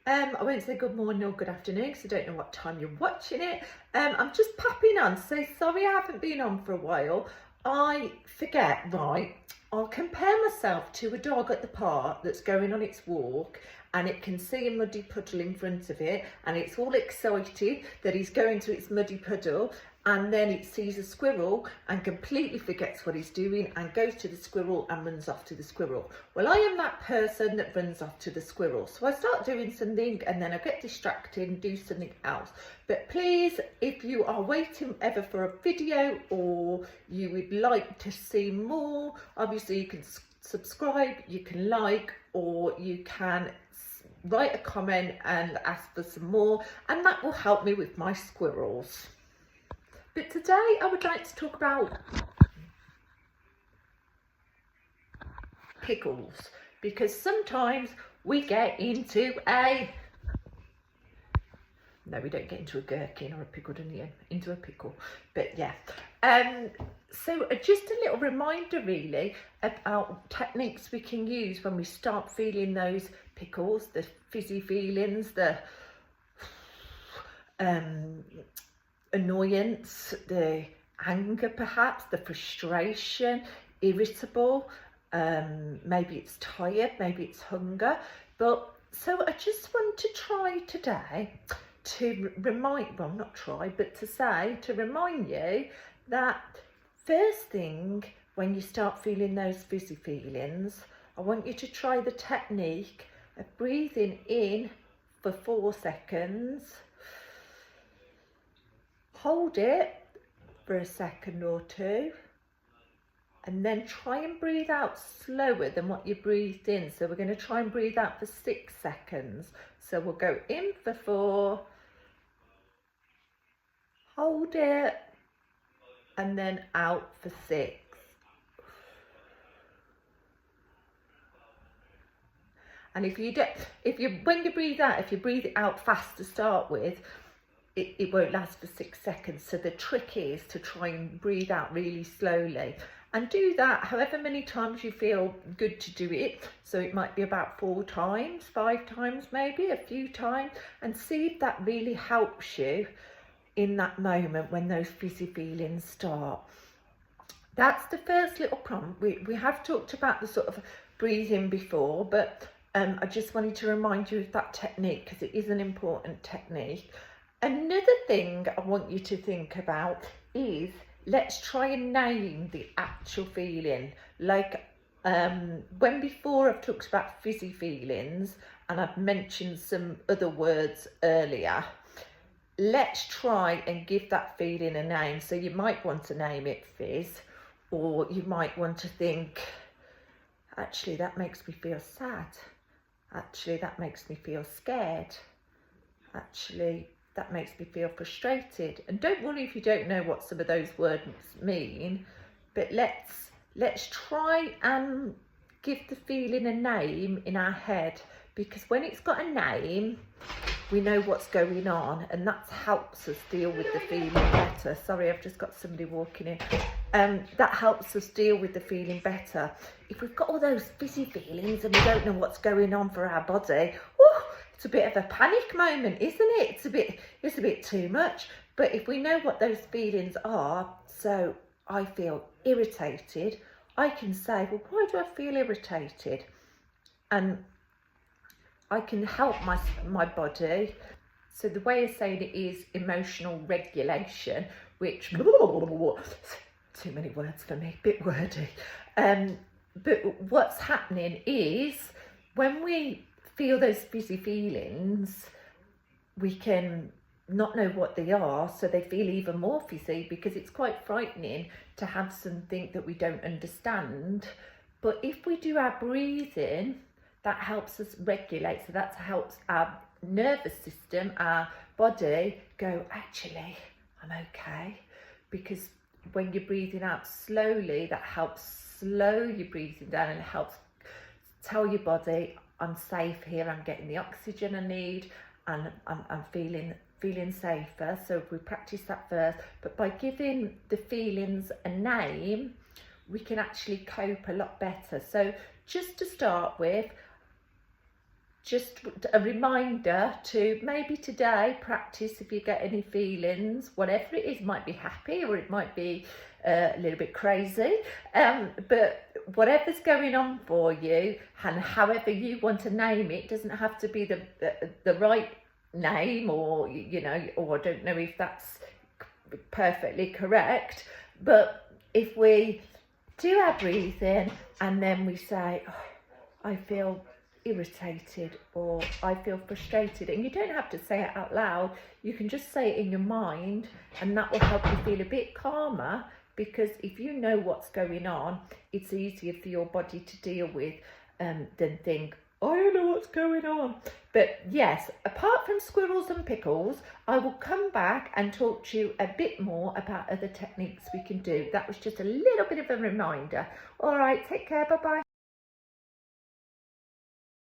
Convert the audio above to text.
I won't say good morning or good afternoon because I don't know what time you're watching it. I'm just popping on, so sorry I haven't been on for a while. I forget, right, I'll compare myself to a dog at the park that's going on its walk and it can see a muddy puddle in front of it and it's all excited that he's going to its muddy puddle, and then it sees a squirrel and completely forgets what he's doing and goes to the squirrel and runs off to the squirrel. Well, I am that person that runs off to the squirrel. So I start doing something and then I get distracted and do something else. But please, if you are waiting ever for a video or you would like to see more, obviously you can subscribe, you can like, or you can write a comment and ask for some more, and that will help me with my squirrels. But today I would like to talk about pickles, because sometimes we get into no, we don't get into a gherkin or a pickled onion, into a pickle, but yeah. So just a little reminder really about techniques we can use when we start feeling those pickles, the fizzy feelings, the annoyance, the anger perhaps, the frustration, irritable, maybe it's tired, maybe it's hunger. But so I just want to try today to remind, well not try, but to remind you that first thing when you start feeling those fizzy feelings, I want you to try the technique of breathing in for 4 seconds, hold it for a second or two, and then try and breathe out slower than what you breathed in. So we're going to try and breathe out for 6 seconds. So we'll go in for 4, hold it, and then out for 6. And when you breathe out, if you breathe it out fast to start with, it won't last for 6 seconds. So the trick is to try and breathe out really slowly, and do that however many times you feel good to do it. So it might be about 4 times, 5 times, maybe a few times, and see if that really helps you in that moment when those fizzy feelings start. That's the first little prompt. We have talked about the sort of breathing before, but I just wanted to remind you of that technique because it is an important technique. Another thing I want you to think about is, let's try and name the actual feeling. Like when before I've talked about fizzy feelings and I've mentioned some other words earlier, let's try and give that feeling a name. So you might want to name it fizz, or you might want to think, actually that makes me feel sad, actually that makes me feel scared, actually that makes me feel frustrated. And don't worry if you don't know what some of those words mean, but let's try and give the feeling a name in our head, because when it's got a name, we know what's going on, and that helps us deal with the feeling better. Sorry, I've just got somebody walking in. That helps us deal with the feeling better. If we've got all those fizzy feelings and we don't know what's going on for our body, it's a bit of a panic moment, isn't it? It's a bit too much. But if we know what those feelings are, so I feel irritated, I can say, well, why do I feel irritated? And I can help my body. So the way of saying it is emotional regulation, which too many words for me, bit wordy. But what's happening is when we feel those fizzy feelings, we can not know what they are, so they feel even more fizzy, because it's quite frightening to have something that we don't understand. But if we do our breathing, that helps us regulate. So that helps our nervous system, our body go, actually, I'm okay. Because when you're breathing out slowly, that helps slow your breathing down and helps tell your body, I'm safe here, I'm getting the oxygen I need, and I'm feeling safer. So we practice that first, but by giving the feelings a name, we can actually cope a lot better. So just to start with, just a reminder to maybe today practice if you get any feelings, whatever it is, might be happy or it might be a little bit crazy, but whatever's going on for you and however you want to name it, doesn't have to be the right name, or you know, or I don't know if that's perfectly correct, but if we do our breathing and then we say, oh, I feel irritated or I feel frustrated, and you don't have to say it out loud, you can just say it in your mind, and that will help you feel a bit calmer, because if you know what's going on, it's easier for your body to deal with than think, I don't know what's going on. But yes, apart from squirrels and pickles, I will come back and talk to you a bit more about other techniques we can do. That was just a little bit of a reminder. All right, take care, bye-bye.